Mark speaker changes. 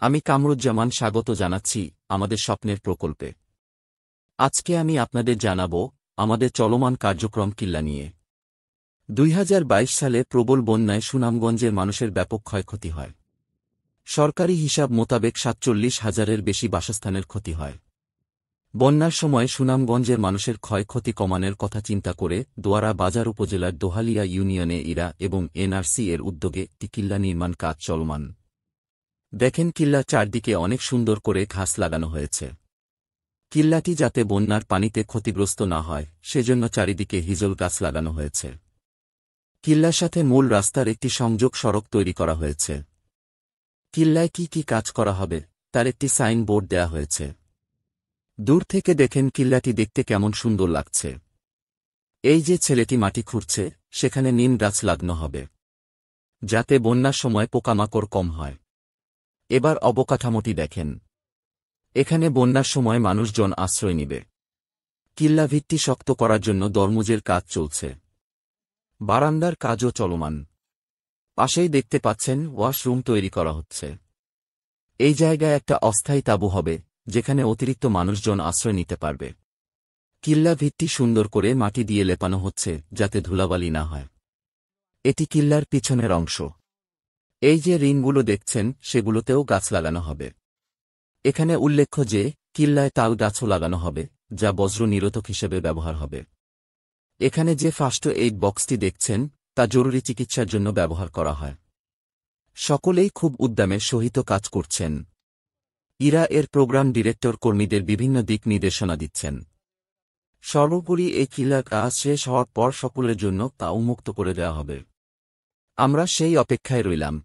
Speaker 1: আমি কামরুজ্জামান স্বাগত জানাচ্ছি আমাদের স্বপ্নের প্রকল্পে। আজকে আমি আপনাদের জানাবো আমাদের চলমান কার্যক্রম কিল্লা নিয়ে। ২০২২ সালে প্রবল বন্যায় সুনামগঞ্জের মানুষের ব্যাপক ক্ষয়ক্ষতি হয়। সরকারি হিসাব মোতাবেক ৪৭,০০০-এর বেশি বাসস্থানের ক্ষতি হয়। বন্যার সময় সুনামগঞ্জের মানুষের ক্ষয়ক্ষতি কমানোর কথা চিন্তা করে দোয়ারা বাজার উপজেলার দোহালিয়া ইউনিয়নে ইরা এবং এনআরসি এর উদ্যোগে একটি কিল্লা নির্মাণ কাজ চলমান। দেখেন, কিল্লার চারদিকে অনেক সুন্দর করে ঘাস লাগানো হয়েছে। কিল্লাটি যাতে বন্যার পানিতে ক্ষতিগ্রস্ত না হয় সেজন্য চারিদিকে হিজল গাছ লাগানো হয়েছে। কিল্লার সাথে মূল রাস্তার একটি সংযোগ সড়ক তৈরি করা হয়েছে। কিল্লায় কি কি কাজ করা হবে তার একটি সাইন বোর্ড দেয়া হয়েছে। দূর থেকে দেখেন কিল্লাটি দেখতে কেমন সুন্দর লাগছে। এই যে ছেলেটি মাটি খুঁড়ছে সেখানে নিম গাছ লাগানো হবে, যাতে বন্যার সময় পোকামাকড় কম হয়। এবার অবকাঠামোটি দেখেন। এখানে বন্যার সময় মানুষজন আশ্রয় নিবে। কিল্লা ভিত্তি শক্ত করার জন্য দরমুজের কাজ চলছে। বারান্দার কাজও চলমান। পাশেই দেখতে পাচ্ছেন ওয়াশরুম তৈরি করা হচ্ছে। এই জায়গায় একটা অস্থায়ী তাঁবু হবে, যেখানে অতিরিক্ত মানুষজন আশ্রয় নিতে পারবে। কিল্লা ভিত্তি সুন্দর করে মাটি দিয়ে লেপানো হচ্ছে যাতে ধুলাবালি না হয়। এটি কিল্লার পিছনের অংশ। এই যে রিংগুলো দেখছেন সেগুলোতেও গাছ লাগানো হবে। এখানে উল্লেখ্য যে কিল্লায় তাল গাছও লাগানো হবে, যা বজ্র নিরোধক হিসেবে ব্যবহার হবে। এখানে যে ফার্স্ট এইড বক্সটি দেখছেন তা জরুরি চিকিৎসার জন্য ব্যবহার করা হয়। সকলেই খুব উদ্যমের সহিত কাজ করছেন। ইরা এর প্রোগ্রাম ডিরেক্টর কর্মীদের বিভিন্ন দিক নির্দেশনা দিচ্ছেন। সর্বোপরি এই কিল্লার কাজ শেষ হওয়ার পর সকলের জন্য তা উন্মুক্ত করে দেওয়া হবে। আমরা সেই অপেক্ষায় রইলাম।